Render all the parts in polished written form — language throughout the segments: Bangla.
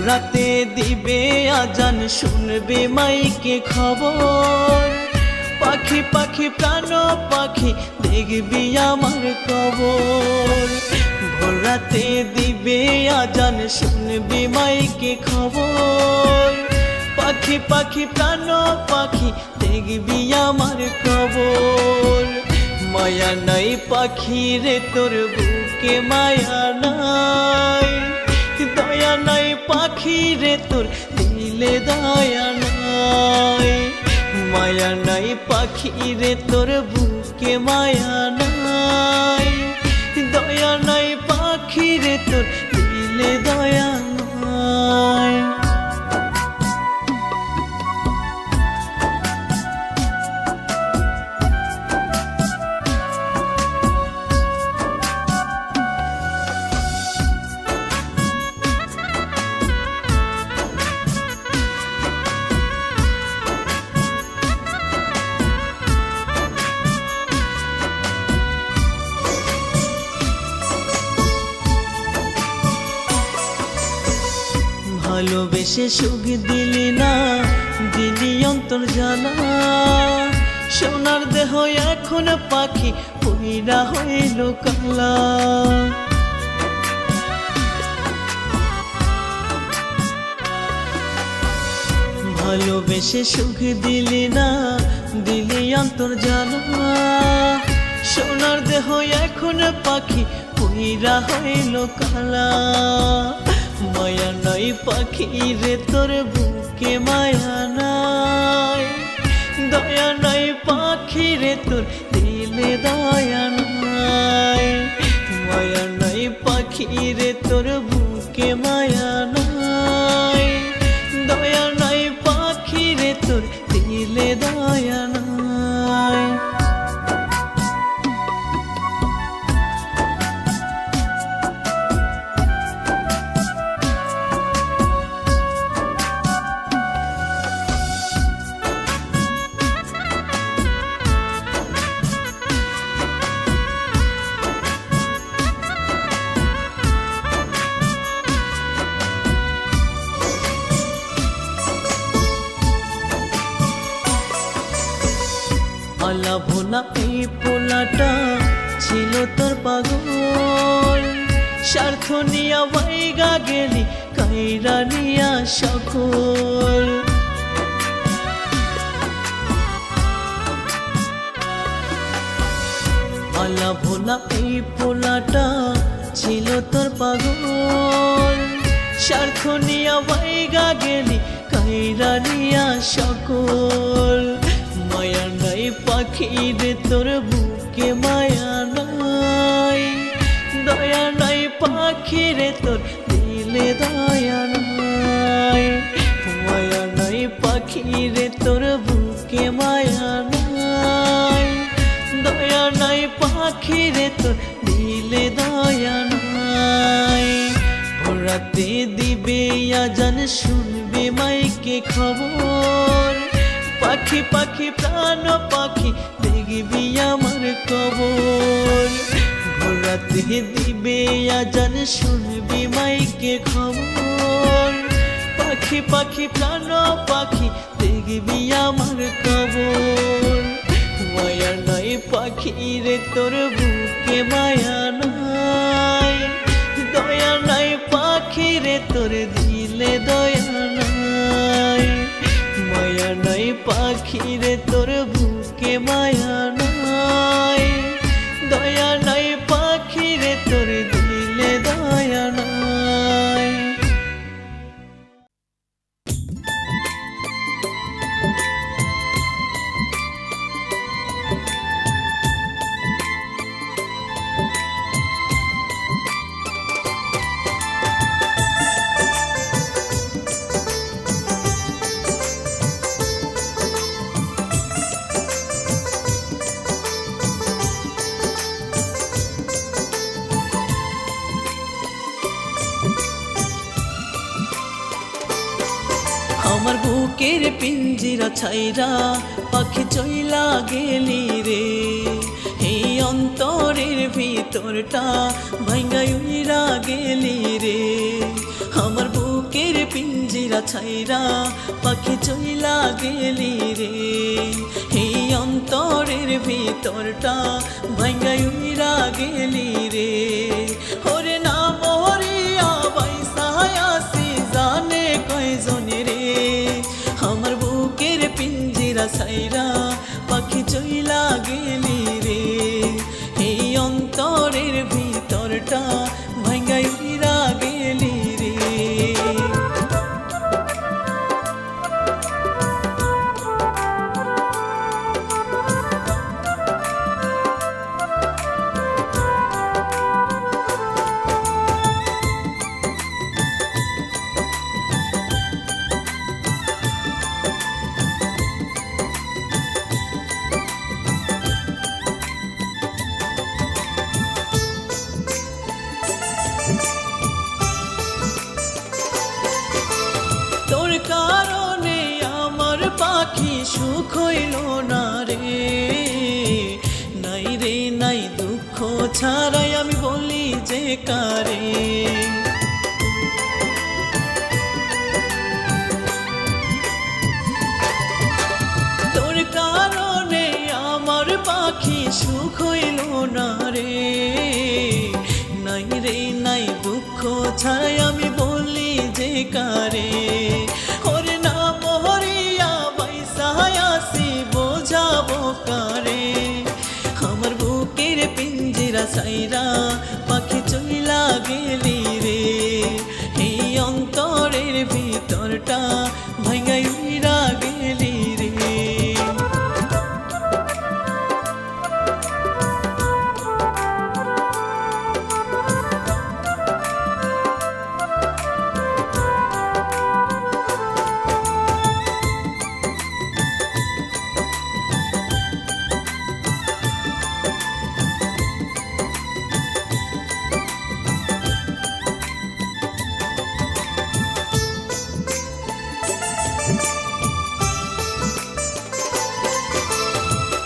রাতে দিবে আজান শুনবে মাইকে খবর পাখি পাখি প্রাণ পাখি দেখবি আমার কবর ভোর রাতে দিবে আজান শুনবি মাইকে খবর পাখি পাখি প্রাণ পাখি দেখবি আমার কবর মায়া নাই পাখি রে তোর বুকে মায়া নাই দয়া নাই পাখি রে তোর দিলে দয়া নাই মায়া নাই পাখি রে তোর বুকে মায়া নাই দয়া নাই পাখি রে তোর দিলে দয়া নাই ভালোবেসে সুখ দিলি না দিলি অন্তর জানা সোনার দেহ এখন পাখি পইরা হইল কালা ভালোবেসে সুখ দিলি না দিলি অন্তর জানা সোনার দেহ এখন পাখি পইরা হইল কালা মায়া নাই পাখি রে তোর বুকে মায়া নাই দয়া নাই পাখি রে তোর দিলে দয়া নাই মায়া নাই পাখি রে তোর বুকে মায়া নাই দয়া নাই পাখি রে তোর দিলে দয়া নাই আলা ভোলা এই পোলাটা ছিল তোর পাগল স্বার্থ নিয়া বাইগা গেলি কাইরা নিয়া সকল আলা ভোলা এই পোলাটা ছিল তোর পাগল স্বার্থ নিয়া বাইগা গেলি কাইরা নিয়া সকল মায়া নাই পাখি রে তোর বুকে মায়া নাই দয়া নাই পাখি রে তোর দিলে দয়া নাই মায়া নাই পাখি রে তোর বুকে মায়া নাই দয়া নাই পাখি রে তোর দিলে দয়া নাই ভোর রাতে দিবে আজান শুনবে মাইকে খবর পাখি পাখি প্রাণ পাখি দেখবি আমার কবর ভোর রাতে দিবে আজান শুনবি মাইকে খবর পাখি পাখি প্রাণ পাখি দেখবি আমার কবর মায়া নাই পাখি রে তোর বুকে মায়া নাই দয়া নাই পাখি রে তোর দিলে দয়া নাই মায়া নাই পাখি রে তোর বুকে মায়া নাই দয়া নাই পাখি রে তোর দিলে দয়া নাই আমার বুকের পিঞ্জিরা ছাইরা পাখি চইলা গেলি রে এই অন্তরের ভিতরটা ভাঙ্গা উইরা গেলি রে আমার বুকের পিঞ্জিরা ছাইরা পাখি চইলা গেলি রে এই অন্তরের ভিতরটা ভাঙ্গা উইরা গেলি রে ওরে না মরিয়া বাইসায়াসি জানে কয়জনে রে আমার বুকের পিঞ্জিরা ছাইরা পাখি চইলা গেলি রে এই অন্তরের ভিতরটা ভাঙ্গা উইরা গেলি রে তোর কারণে আমার পাখি সুখ হইল না রে নাই রে নাই দুঃখ ছাড়াই আমি বলি যে কারে তোর কারণে আমার পাখি সুখ হইল না রে নাই রে নাই দুঃখ ছাড়াই আমি বলি যে কারে ওরে না মরিয়া বাইসায়াসি বোঝাবো কারে আমার বুকের পিঞ্জিরা ছাইরা পাখি চইলা গেলি রে এই অন্তরের ভিতরটা ভাঙ্গা উইরা গেলি রে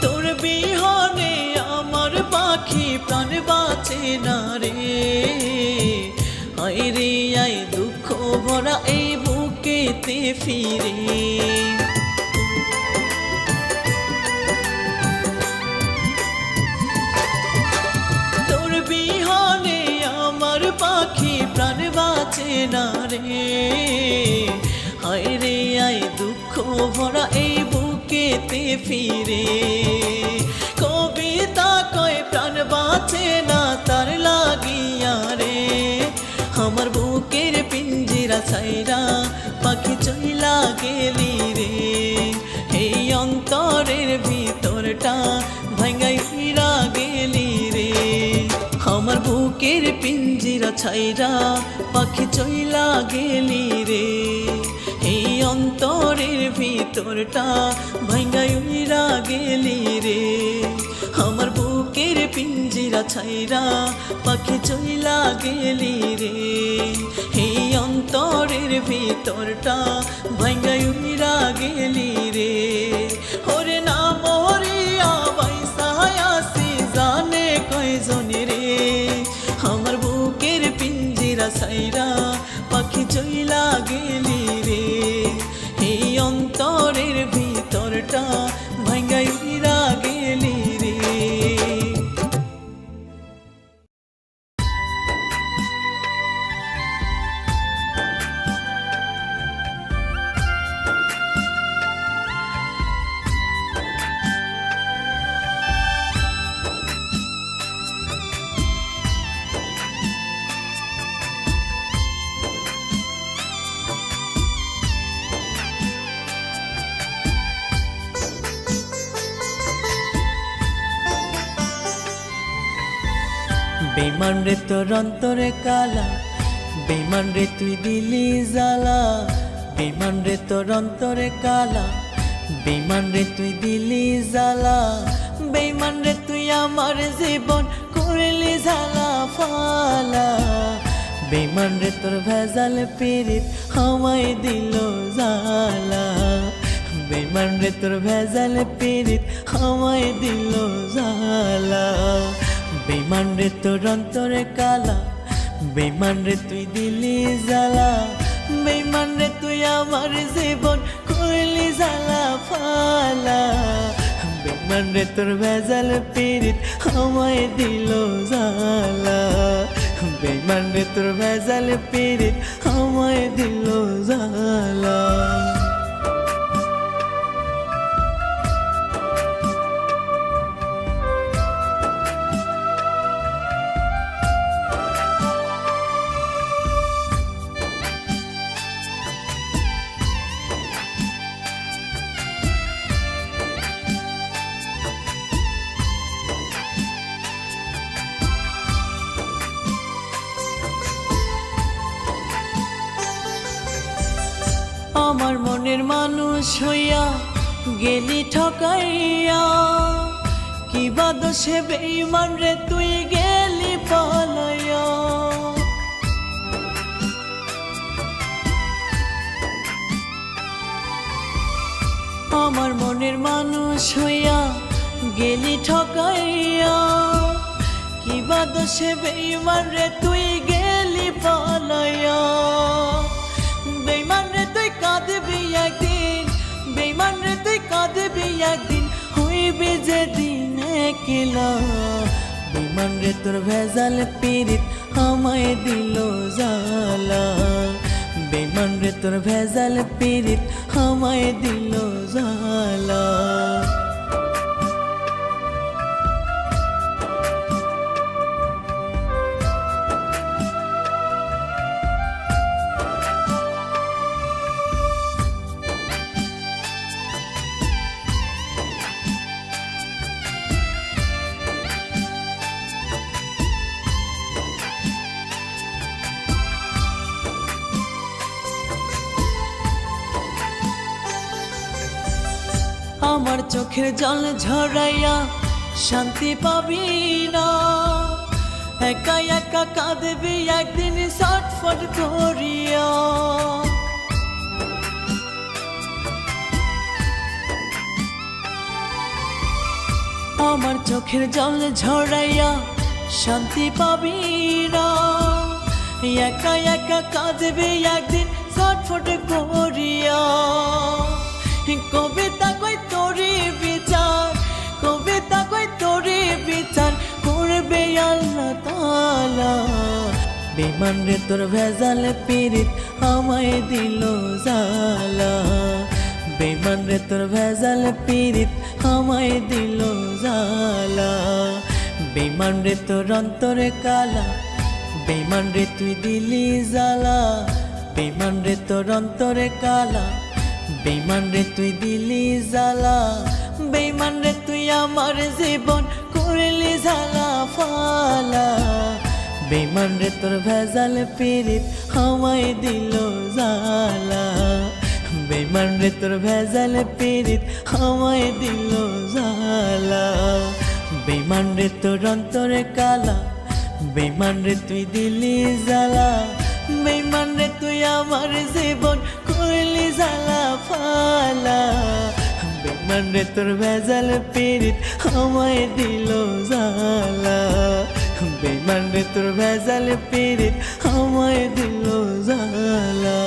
তোর বিহনে আমার পাখি প্রাণ বাঁচে না রে আয় রে আয় দুঃখ ভরা এই বুকেতে ফিরে তোর বিহনে আমার পাখি প্রাণ বাঁচে না রে আয় রে আয় দুঃখ ভরা এই বুকেতে ফিরে কবিতা কয় প্রাণ বাঁচে না তার লাগিয়া রে আমার বুকের পিঞ্জিরা ছাইরা পাখি চইলা গেলি রে এই অন্তরের ভিতরটা ভাঙ্গা উইরা গেলি রে আমার বুকের পিঞ্জিরা ছাইরা পাখি চইলা গেলি রে এই অন্তরের ভিতরটা ভাঙ্গা উইরা গেলি রে আমার বুকের পিঞ্জিরা ছাইরা পাখি চইলা গেলি রে এই অন্তরের ভিতরটা ভাঙ্গা উইরা গেলি রে ওরে না মরিয়া বাইসায়াসি জানে কয়জনে রে আমার বুকের পিঞ্জিরা ছাইরা পাখি চইলা গেলি রে এই অন্তরের ভিতরটা ভাঙ্গা উইরা গেলি রে বেমান রে তোর অন্তরে কালা বেমান রে তুই দিলি জ্বালা বেমান রে তোর অন্তরে কালা বেমান রে তুই দিলি জ্বালা বেমান রে তুই আমার জীবন করলি ঝালা ফালা বেমান রে তোর ভেজাল পিরিত আমায় দিল জ্বালা বেমান রে তোর ভেজাল পিরিত আমায় দিল জ্বালা বেমান রে তোর অন্তরে কালা বেমান রে তুই দিলি জ্বালা বেমান রে আমার জীবন করলি জ্বালা ফালা বেমান রে তোর ভেজাল পিরিত আমায় দিল জ্বালা বেমান রে তোর ভেজাল পিরিত আমায় দিল জ্বালা আমার মনের মানুষ হইয়া গেলি ঠকাইয়া কিবা দোষে বেঈমান রে তুই গেলি পালাইয়া আমার মনের মানুষ হইয়া গেলি ঠকাইয়া কিবা দোষে বেঈমান রে তুই গেলি পালাইয়া বেঈমান রে তুই কাঁদবি একদিন বেঈমান রে তুই কাঁদবি একদিন হইবি যেদিন একলা বেঈমান রে তোর ভেজাল পিরিত আমায় দিল জ্বালা বেঈমান রে তোর ভেজাল পিরিত আমায় দিল জ্বালা আমার চোখের জল ঝরাইয়া শান্তি পাবি না একা একা কাঁদবি একদিন ছটফট করিয়া আমার চোখের জল ঝরাইয়া শান্তি পাবি না একা একা কাঁদবি একদিন ছটফট করিয়া কবিতা কই তোরি বিচার কবিতা কই তোরি বিচার করবে আল্লাহ তাআলা বেঈমান রে তোর ভেজাল পিরিত আমায় দিল জ্বালা বেঈমান রে তোর ভেজাল পিরিত আমায় দিল জ্বালা বেঈমান রে তোর অন্তরে কালা বেঈমান রে তুই দিলি জ্বালা বেঈমান রে তোর অন্তরে কালা বেঈমান রে তুই দিলি জ্বালা বেঈমান রে তুই আমার জীবন করলি জ্বালা ফালা বেঈমান রে তোর ভেজাল পিরিত আমায় দিল জ্বালা বেঈমান রে তোর ভেজাল পিরিত আমায় দিল জ্বালা বেঈমান রে তোর অন্তরে কালা বেঈমান রে তুই দিলি জ্বালা বেঈমান রে তুই আমার জীবন করলি জ্বালা ফালা বেঈমান রে তোর ভেজাল পিরিত আমায় দিল জ্বালা বেঈমান রে তোর ভেজাল পিরিত আমায় দিল জ্বালা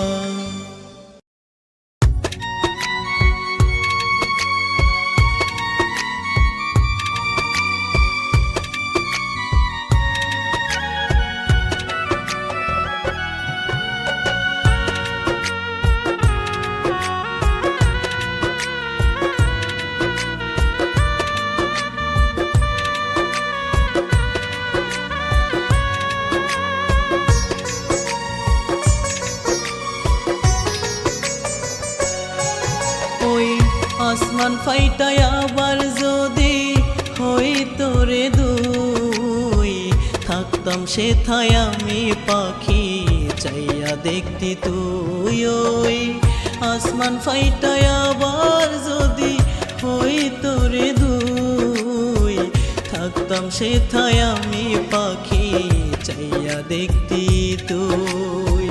আসমান ফাইটায় আবার যদি হই তোরে দুই থাকতাম সেথায় আমি পাখি চাইয়া দেখতি তুই ওই আসমান ফাইটায় আবার যদি হই তোরে দুই থাকতাম সেথায় আমি পাখি চাইয়া দেখতি তুই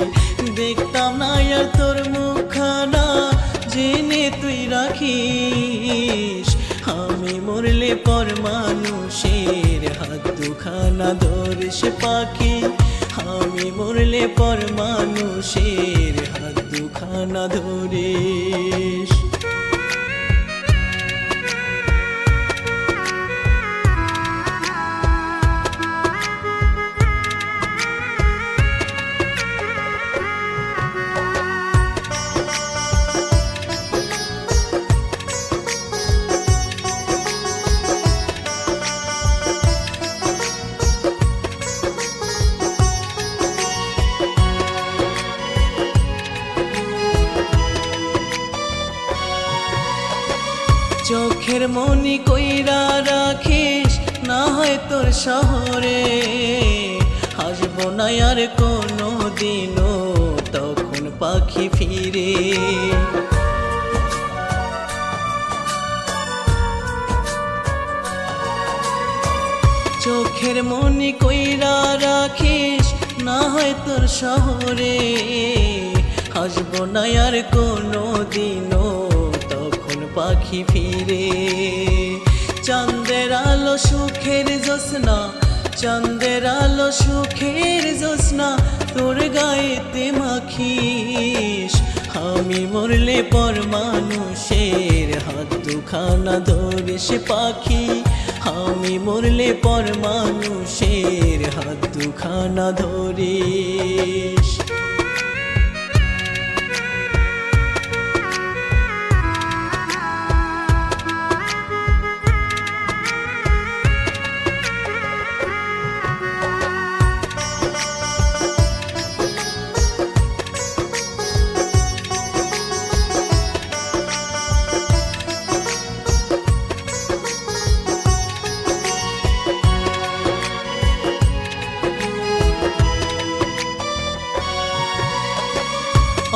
দেখতাম না আর তোর মুখখানা জেনে তুই রাখিস আমি মরলে পর মানুষের হাত দুখানা ধরিস পাখি আমি মরলে পর মানুষের হাত দুখানা জাদুখানা ধরিস। চোখের মনি কইরা রাখিস না হয় তোর শহরে, আসবো না আর কোনো দিনও তখন পাখি ফিরে। চোখের মনি কইরা রাখিস না হয় তোর শহরে, আসবো না আর কোনো দিনও পাখি ফিরে। চাঁদের আলো সুখের জ্যোৎস্না, চাঁদের আলো সুখের জ্যোৎস্না তোর গায়েতে মাখিস। আমি মরলে পর মানুষের হাত দুখানা ধরিস পাখি, আমি মরলে পর মানুষের হাত দুখানা ধরিস।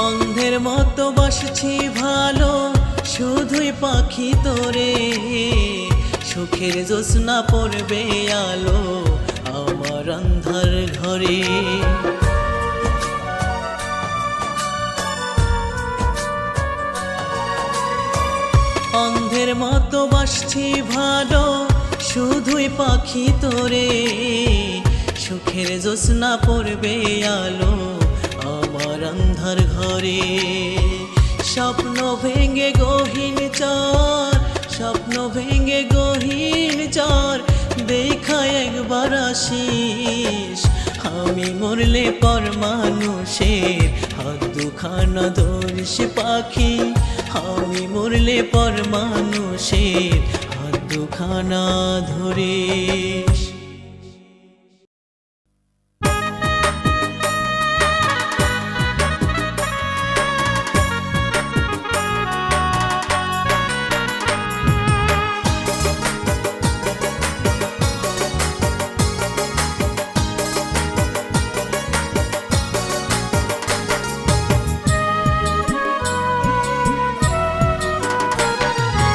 অন্ধের মতো বাসছি ভালো শুধুই পাখি তোরে, সুখের জ্যোৎস্না পড়বে আলো আমার অন্ধার ঘরে। অন্ধের মতো বাসছি ভালো শুধুই পাখি তোরে, সুখের জ্যোৎস্না পড়বে আলো আমার অন্ধার ঘরে। স্বপ্ন ভেঙে গহীন চর, স্বপ্ন ভেঙে গহীন চর দেখা একবার আসিস। আমি মরলে পর মানুষের হাত দুখানা ধরিস পাখি, আমি মরলে পর মানুষের হাত দুখানা ধরিস।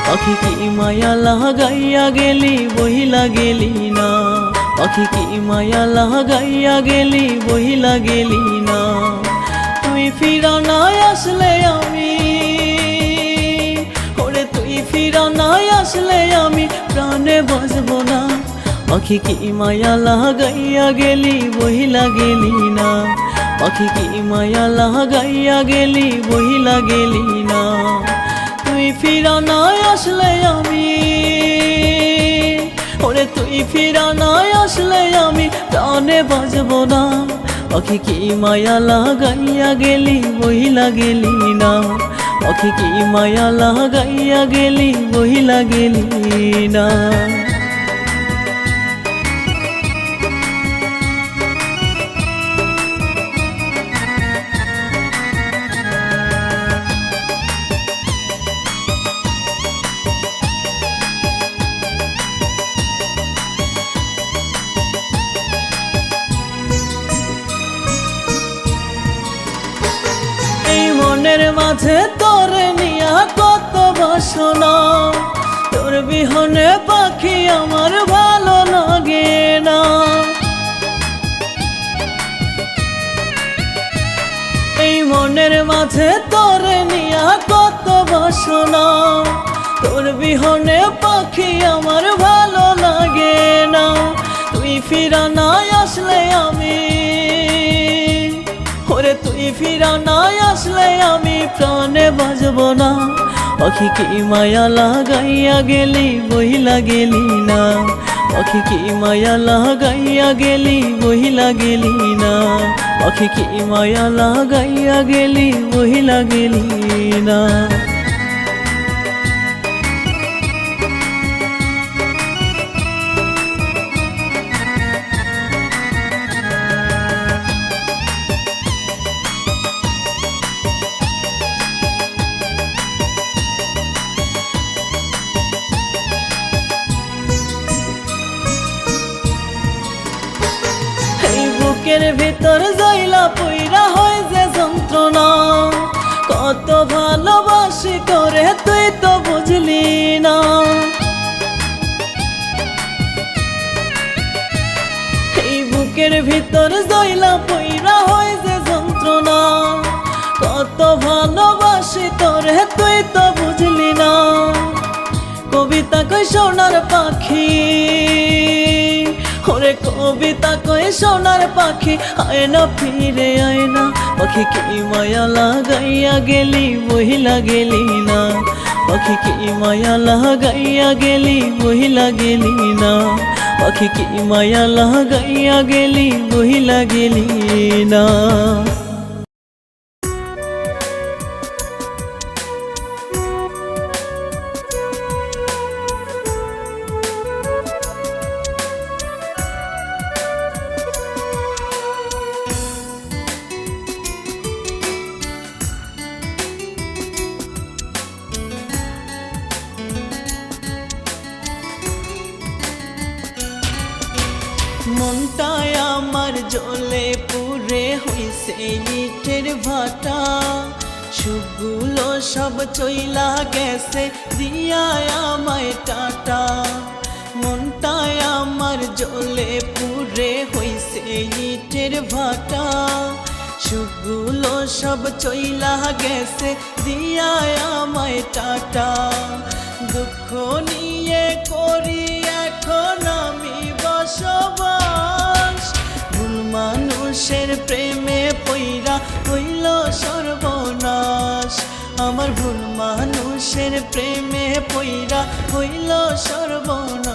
পাখি কি মায়া লাগাইয়া গেলি বহিলা গেলি না, পাখি কি মায়া লাগাইয়া গেলি বহিলা গেলি না। তুই ফিরা নাই আসলে আমি, ওরে তুই ফিরা নাই আসলে আমি প্রাণে বাঁচবো না। পাখি কি মায়া লাগাইয়া গেলি বহিলা গেলি না, পাখি কি মায়া লাগাইয়া গেলি বহিলা গেলি না। তুই ফিরা নাই আসলে আমি, ওরে তুই ফিরা নাই আসলে আমি প্রাণে বাঁচবো না। পাখি কি মায়া লাগাইয়া গেলি বহিলা গেলি না, পাখি কি মায়া লাগাইয়া গেলি বহিলা গেলি না। মনের মাঝে তোরে নিয়া কত বাসনা, তোর বিহনে পাখি আমার ভালো লাগে না। এই মনের মাঝে তোরে নিয়া কত বাসনা, তোর বিহনে পাখি আমার ভালো লাগে না। তুই ফিরা নাই আসলে আমি, ওরে তুই ফিরা না আসলে আমি প্রাণে বাজব না। পাখি কি মায়া লাগাইয়া গেলি বহিলা গেলি না, পাখি কি মায়া লাগাইয়া গেলি বহিলা গেলি না, পাখি কি মায়া লাগাইয়া গেলি বহিলা গেলি না। বুকের ভিতর জয়লা পইরা হয় যে যন্ত্রণা, কত ভালোবাসি তোরে তুই তো বুঝলি না। এই বুকের ভিতর জয়লা পইরা হয় যে যন্ত্রণা, কত ভালোবাসি তোরে তুই তো বুঝলি না। কবিতা কই সোনার পাখি, ওরে কবিতা কই সোনার পাখি, আয় না ফিরে আয় না। পাখি কি মায়া লাগাইয়া গেলি বহিলা গেলি না, পাখি কি মায়া লাগাইয়া গেলি বহিলা গেলি না, পাখি কি মায়া লাগাইয়া গেলি বহিলা গেলি না। মনটায় আমার জ্বলে পুড়ে হইছে ইটের ভাটা, সুখগুলো সব চইলা গেছে দিয়া আমায় টাটা। মনটায় আমার জ্বলে পুড়ে হইছে ইটের ভাটা, সুখগুলো সব চইলা গেছে দিয়া আমায় টাটা। দুঃখ নিয়ে করি এখন আমি বসবাস, ভুল মানুষের প্রেমে পইরা হইল সর্বনাশ, আমার ভুল মানুষের প্রেমে পইরা হইল সর্বনাশ।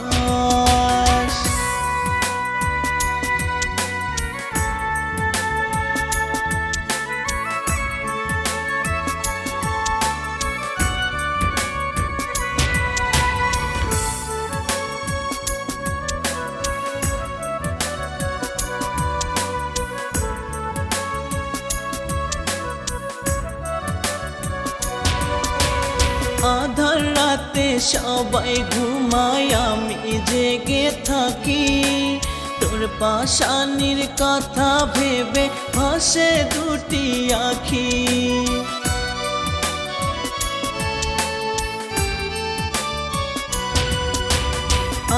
আধার রাতে সবাই ঘুমায় আমি জেগে থাকি, তোর পাশানির কথা ভেবে ভাসে দুটি আখি।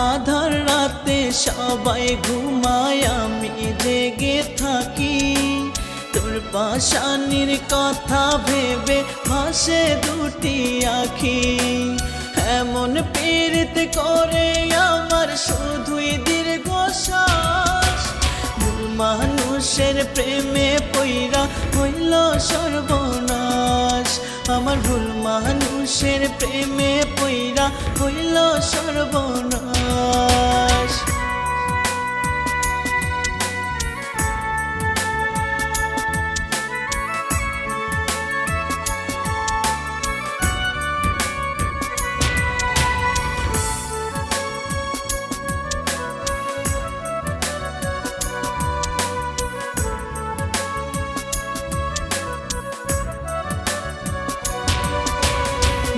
আধার রাতে সবাই ঘুমায় আমি জেগে থাকি, তোর পাশানির কথা ভেবে ভাসে দুটি আখি। এমন পীড়িত করে আমার শুধুই দীর্ঘশ্বাস, ভুল মানুষের প্রেমে পইরা হইল সর্বনাশ, আমার ভুল মানুষের প্রেমে পইরা হইল সর্বনাশ।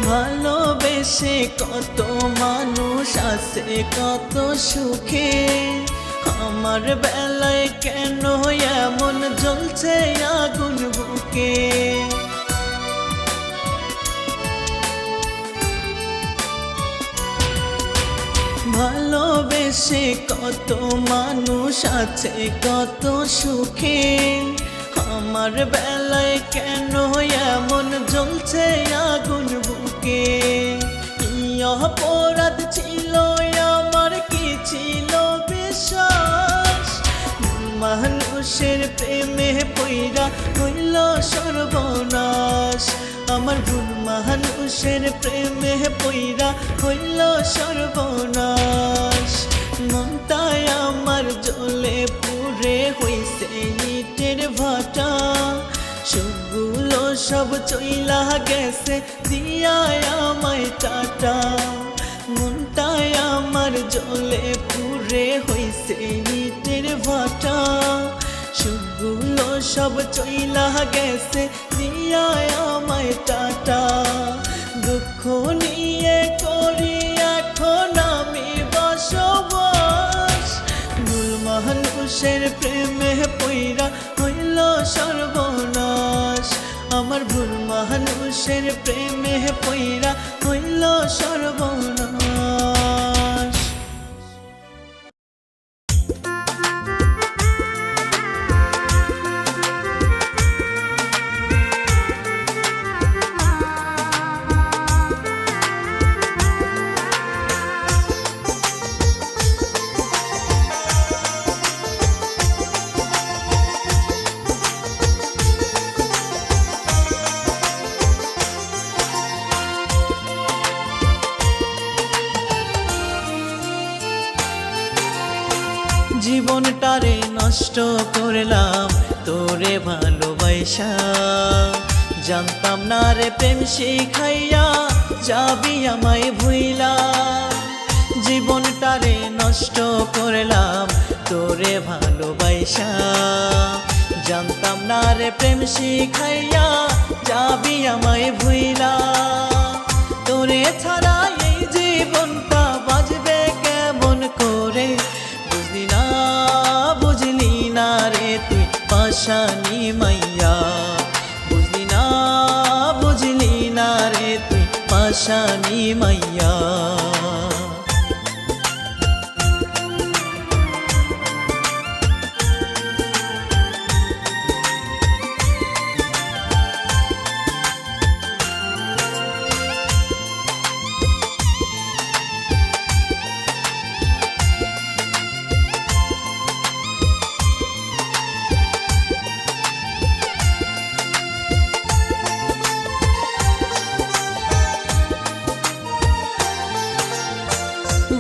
ভালোবেসে কত মানুষ আছে কত সুখে, আমার বেলায় কেন এমন জ্বলছে আগুন বুকে। ভালোবেসে কত মানুষ আছে কত সুখে, আমার বেলায় কেন এমন জ্বলছে আগুন বুকে। অপরাধ ছিল আমার কি ছিল বিশ্বাস, মানুষের প্রেমে পইরা পইরা হইল সর্বনাশ আমার ভুল মানুষের প্রেমে পইরা হইল সর্বনাশ মনটাই আমার জ্বলে পুড়ে হইছে ইটের ভাটা সুখগুলো সব চইলা গেছে দিয়া আমায় টাটা মনটাই আমার জ্বলে পুড়ে হইছে ইটের ভাটা সুখগুলো সব চইলা গেছে দিয়া আমায় টাটা দুঃখ নিয়ে করি এখন আমি বসবাস ভুল মানুষের প্রেমে পইরা হইল সর্বনাশ আমার ভুল মানুষের প্রেমে পইরা হইল সর্বনাশ জীবনটারে নষ্ট করলাম তোরে ভালোবাসা জানতাম না রে প্রেম শিখাইয়া যাবি আমায় ভুইলা জীবনটারে নষ্ট করলাম তোরে ভালোবাসা জানতাম না রে প্রেম শিখাইয়া যাবি আমায় ভুইলা তোরে ছাড়া এই জীবনটা বাজবে কেমন করে বুঝলি না রে তুই পাশানি মাইয়া বুঝলি না রে তুই পাশানি মাইয়া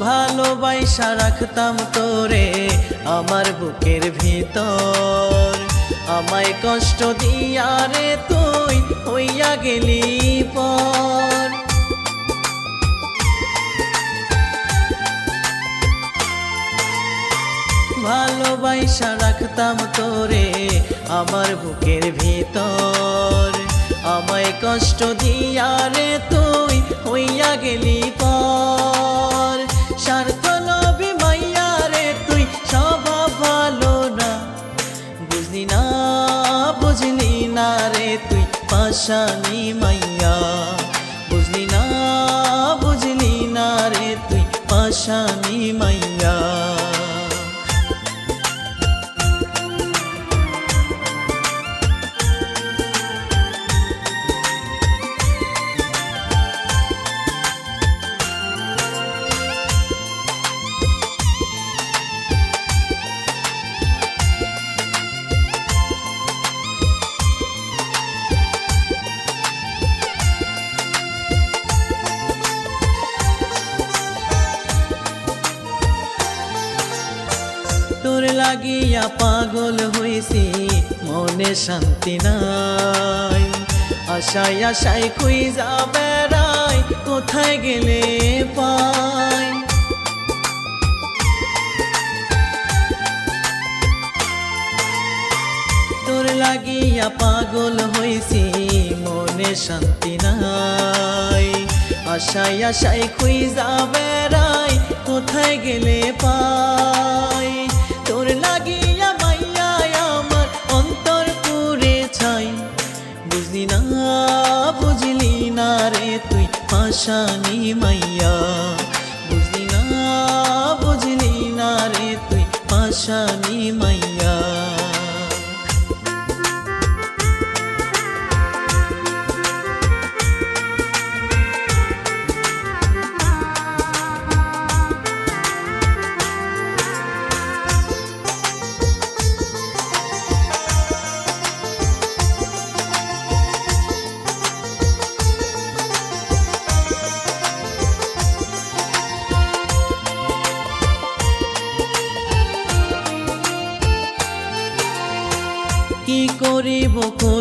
ভালোবাসা রাখতাম তোরে আমার বুকের ভিতর আমায় কষ্ট দিয়া রে তুই হইয়া গেলি পর ভালোবাসা রাখতাম তোরে আমার বুকের ভিতর আমায় কষ্ট দিয়া রে তুই হইয়া গেলি পর স্বার্থ লোভী মাইয়া রে তুই স্বভাব ভালো না বুঝলি না রে তুই পাশানি মাইয়া বুঝলি না রে তুই পাশানি মাইয়া তোর লাগিয়া পাগল হইছি মনে শান্তি নাই আশায় আশায় খুঁজা বেড়াই কোথায় গেলে পাই তোর লাগিয়া পাগল হইছি মনে শান্তি নাই আশায় আশায় খুঁজা বেড়াই কোথায় গেলে পাই তোর লাগিয়া মাইয়া আমার অন্তর পুরে ছাই বুঝলি না রে তুই পাশানি মাইয়া বুঝলি না রে তুই পাশানি মাইয়া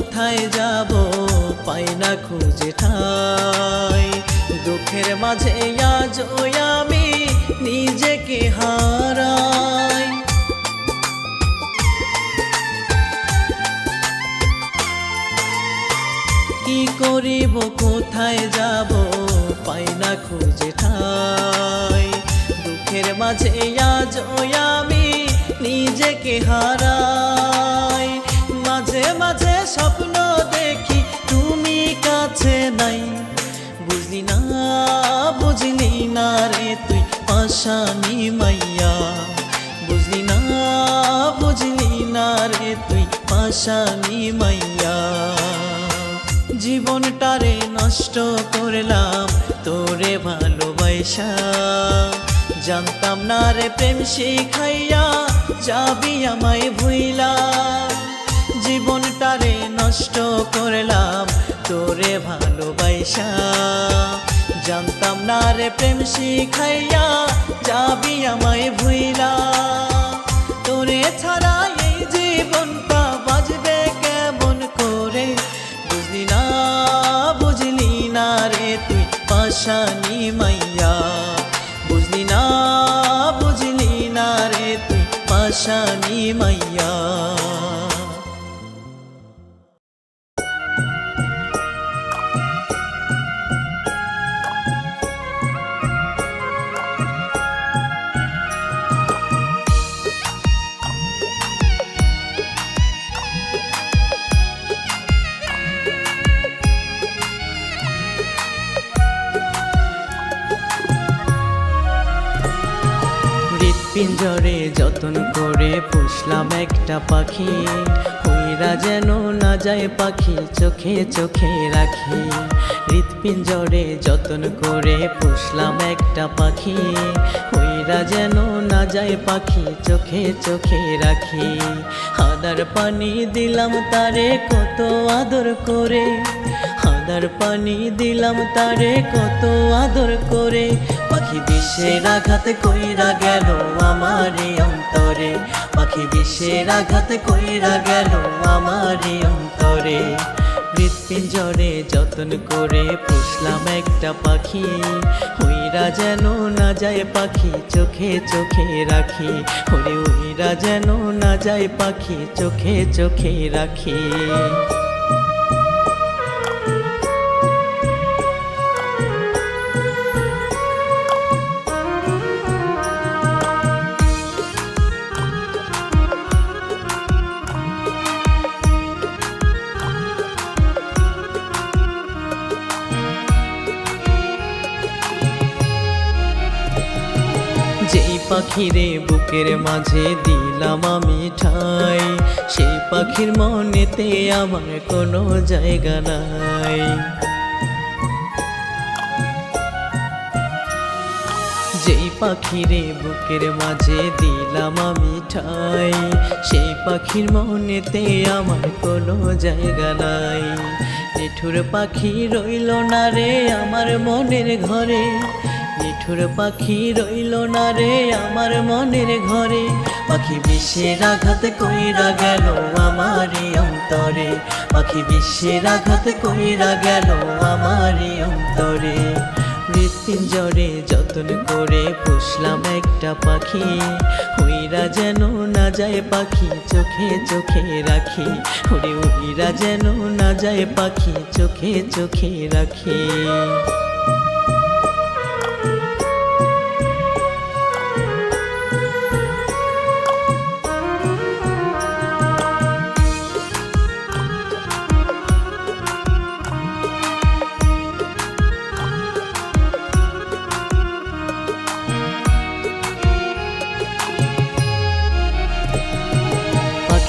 কোথায় যাব পাই না খুঁজে ঠাই দুঃখের মাঝে আজ আমি নিজেকে হারাই কি করিব কোথায় যাব পাই না খুঁজে ঠাই দুঃখের মাঝে আজ আমি নিজেকে হারাই মাঝে মাঝে স্বপ্ন দেখি তুমি কাছে নাই বুঝলি না রে তুই পাশানি মাইয়া বুঝলি না রে তুই পাশানি মাইয়া জীবনটারে নষ্ট করলাম তোরে ভালোবাসা জানতাম না রে প্রেম শিখাইয়া যাবি আমায় ভুইলা জীবনটারে নষ্ট করলাম তোরে ভালোবাসা জানতাম না রে প্রেম শিখাইয়া যাবি আমায় ভুইলা তোরে ছাড়া এই জীবনটা বাজবে কেমন করে বুঝলি না রে তুই পাশানি মাইয়া বুঝলি না রে তুই পাশানি মাইয়া পিঞ্জরে যতন করে পুষলাম একটা পাখি হইরা যেন না যায় পাখি চোখে চোখে রাখি হৃৎপিঞ্জরে যতন করে পুষলাম একটা পাখি হইরা যেন না যায় পাখি চোখে চোখে রাখি হাদার পানি দিলাম তারে কত আদর করে হাদার পানি দিলাম তারে কত আদর করে পাখি বিষের আঘাত কইরা গেল আমারে অন্তরে পাখি বিষের আঘাত কইরা গেল আমারে অন্তরে হৃৎপিঞ্জরে যতন করে পুষলাম একটা পাখি হইরা যেন না যায় পাখি চোখে চোখে রাখি ওরে হইরা যেন না যায় পাখি চোখে চোখে রাখি যেই পাখিরে বুকের মাঝে দিলাম আমি ঠাই সেই পাখির মনেতে আমার কোনো জায়গা নাই যেই পাখিরে বুকের মাঝে দিলাম আমি ঠাই সেই পাখির মনেতে আমার কোনো জায়গা নাই নিঠুর পাখি রইল না রে আমার মনের ঘরে নিঠুর পাখি রইল না রে আমার মনের ঘরে পাখি বিষের আঘাত কইরা গেল আমারে অন্তরে পাখি বিষের আঘাত কইরা গেল আমারে অন্তরে হৃৎপিঞ্জরে যতন করে পুষলাম একটা পাখি হইরা যেন না যায় পাখি চোখে চোখে রাখি ওরে হইরা যেন না যায় পাখি চোখে চোখে রাখি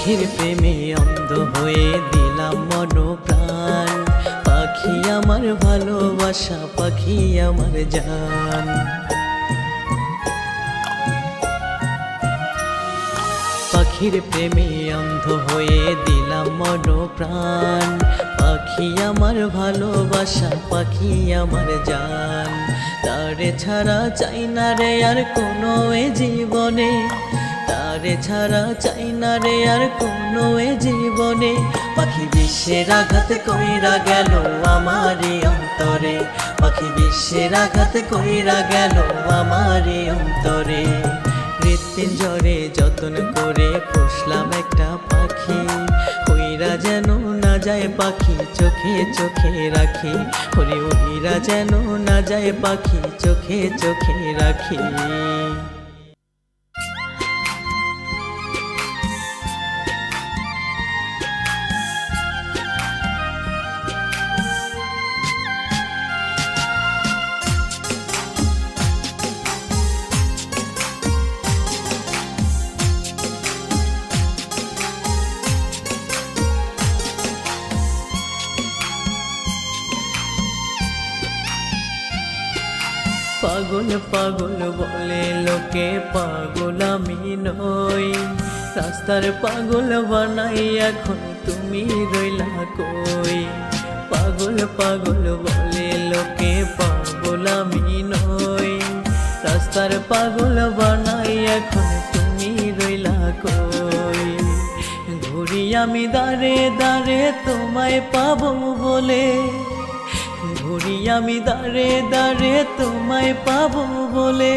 পাখির প্রেমে অন্ধ হয়ে দিলাম মন প্রাণ পাখি আমার ভালোবাসা পাখি আমার জান পাখির প্রেমে অন্ধ হয়ে দিলাম মন প্রাণ পাখি আমার ভালোবাসা পাখি আমার জান তারে ছাড়া চাই না রে আর কোনো এ জীবনে তারে ছাড়া চাই না রে আর কোনো এ জীবনে। পাখি বিশ্বের আঘাত কইরা গেল আমারই অন্তরে, পাখি বিশ্বের আঘাত কইরা গেল আমারই অন্তরে। হৃৎপিঞ্জরে যতন করে পুষলাম একটা পাখি, ওইরা যেন না যায় পাখি চোখে চোখে রাখি, ওরে ওইরা যেন না যায় পাখি চোখে চোখে রাখি। পাগল পাগল বলে লোকে, পাগল আমি নই। রাস্তার পাগল বানাই এখন তুমি রইলা কই। পাগল পাগল বলে লোকে, পাগল আমি নই। রাস্তার পাগল বানাই এখন তুমি রইলা কই। ঘুরি আমি দাঁড়ে দাঁড়ে তোমায় পাবো বলে, ঘুরি আমি দাঁড়ে দাঁড়ে তোমায় পাবো বলে।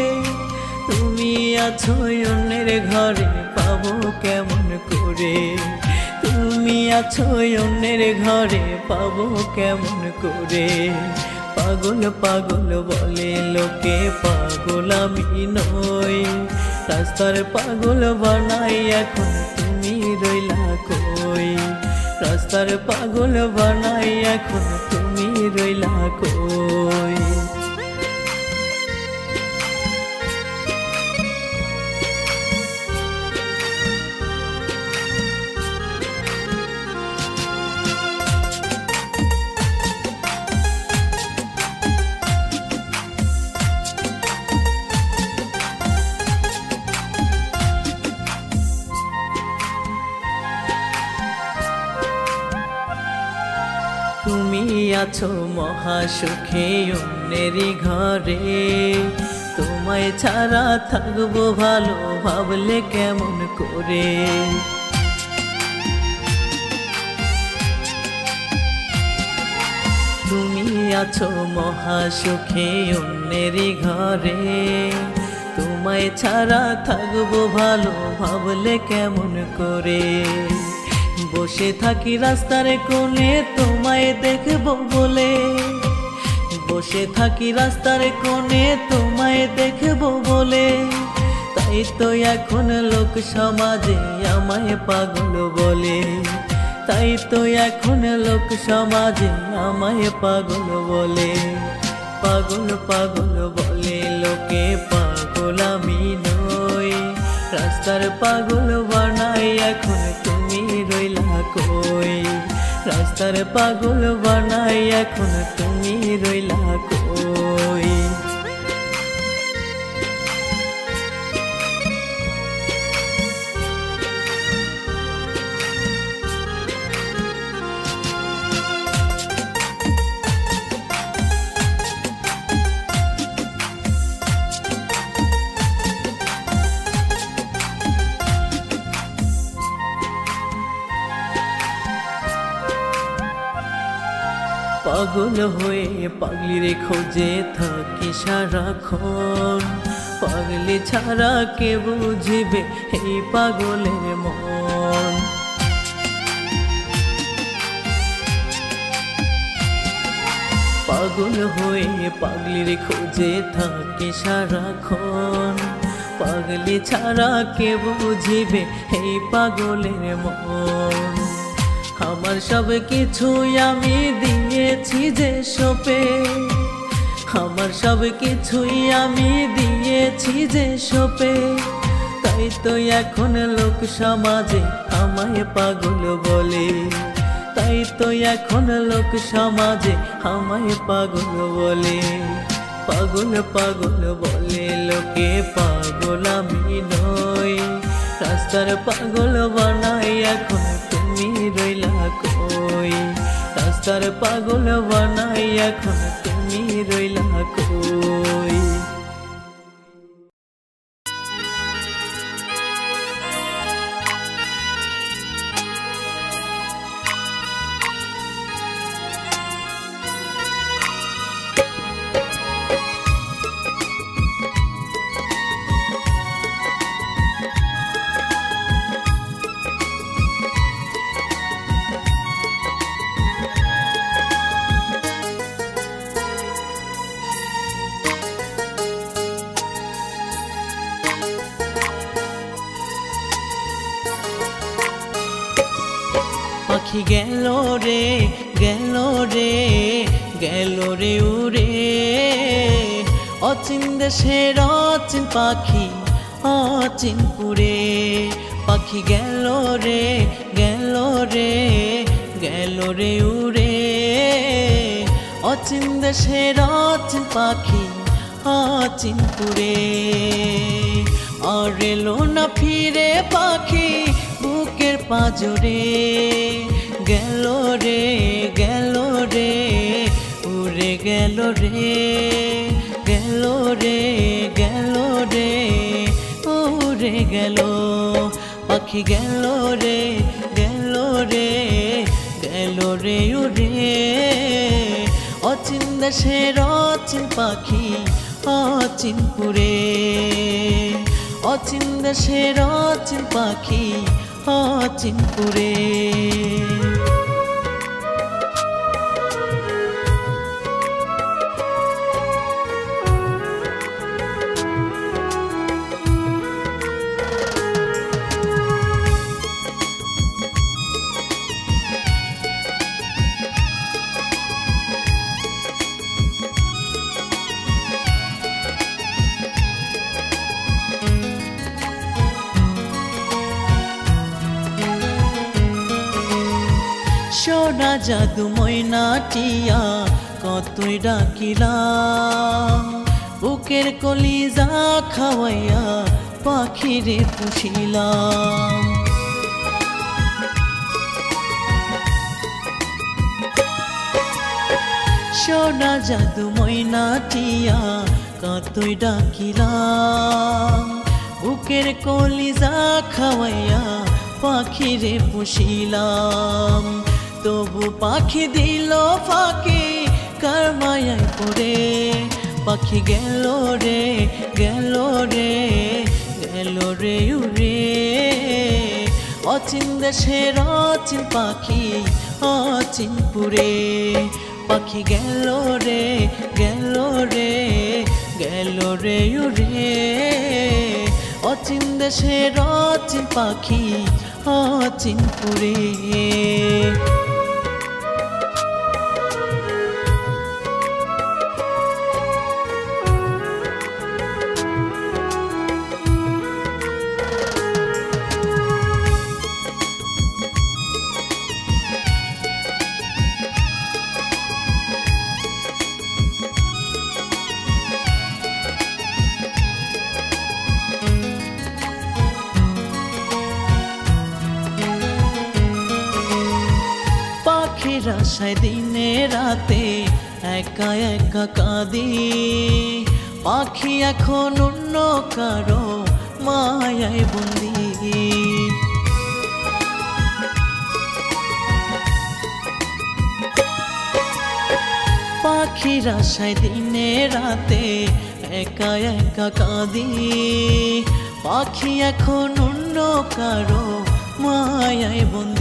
তুমি আছো অন্যের ঘরে পাবো কেমন করে, তুমি আছো অন্যের ঘরে পাবো কেমন করে। পাগল পাগল বলে লোকে, পাগল আমি নই। রাস্তার পাগল বানাই এখন তুমি রইলা কই। রাস্তার পাগল বানাই এখন তুমি রইলা কই। তুমি আছো মহাসুখে অন্যেরই ঘরে, তোমায় ছাড়া থাকবো ভালো ভাবলে কেমন করে। তুমি আছো মহাসুখে অন্যেরই ঘরে, তোমায় ছাড়া থাকবো ভালো ভাবলে কেমন করে। বসে থাকি রাস্তার কোণে তোমায় দেখবো বলে, বসে থাকি রাস্তার কোণে তোমায় দেখবো বলে। তাই তো এখন লোক সমাজে আমায় পাগল বলে, তাই তো এখন লোক সমাজে আমায় পাগল বলে। পাগল পাগল বলে লোকে, পাগল আমি নই। রাস্তার পাগল বানাই এখন তুমি রইলা কই। রাস্তার পাগল বানাই এখন তুমি রইলা কই। পাগল হয়ে পাগলির খোঁজে থাকি সারাক্ষণ, পাগলি ছাড়া কে বুঝিবে এই পাগলের মন। পাগল হয়ে পাগলির খোঁজে থাকি সারাক্ষণ, পাগলি ছাড়া কে বুঝিবে এই পাগলের মন। আমার সব কিছুই আমি দিয়েছি যে সপে, আমার সব কিছুই আমি দিয়েছি যে সপে। তাই তো এখন লোক সমাজে আমায় পাগল বলে, তাই তো এখন লোক সমাজে আমায় পাগল বলে। পাগল পাগল বলে লোকে, পাগল আমি নই। রাস্তার পাগল বানাই এখন তুমি রইলা কই। রাস্তার পাগল বানাই এখন তুমি রইলা কই। পাখি গেল রে গেল রে গেল রে উড়ে অচিন দেশের অচিন পাখি অচিনপুরে পাখি গেল রে গেল রে গেল রে উড়ে অচিন দেশের অচিন পাখি অচিনপুরে আর এলো না ফিরে পাখি বুকের পাজরে গেল রে গেল রে উড়ে গেল রে গেল রে গেল রে উড়ে গেল পাখি গেল রে গেল রে গেল রে উড়ে অচিন দেশের অচিন পাখি অচিনপুরে অচিন দেশের অচিন পাখি অচিনপুরে সোনা জাদু ময়নাটিয়া কতই ডাকিলাম বুকের কলিজা খাওয়াইয়া পাখিরে পুষিলাম সোনা জাদু ময়নাটিয়া কতই ডাকিলাম বুকের কলিজা খাওয়াইয়া পাখিরে পুষিলাম তবু পাখি দিল ফাঁকি কার মায়ায় পড়ে পাখি গেল রে গেল রে গেল রে উড়ে অচিন দেশের অচিন পাখি অচিনপুরে পাখি গেল রে গেল রে গেল রে উড়ে অচিন দেশের অচিন পাখি অচিনপুরে আশায় দিনে রাতে একা একা কাঁদি পাখি এখন অন্য কারো মায়ায় বন্দি পাখির আশায় দিনে রাতে একা একা কাঁদি পাখি এখন অন্য কারো মায়ায় বন্দি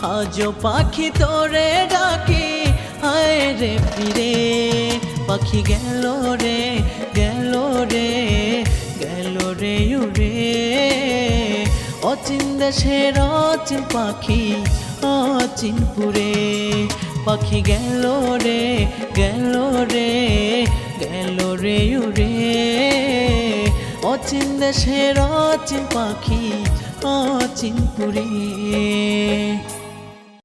আজো পাখি তোরে ডাকি হায় রে ফিরে পাখি গেল রে গেল রে গেল রে উড়ে অচিন দেশের অচিন পাখি অচিনপুরে পাখি গেল রে গেল রে গেল রে উড়ে অচিন দেশের অচিন পাখি অচিনপুরে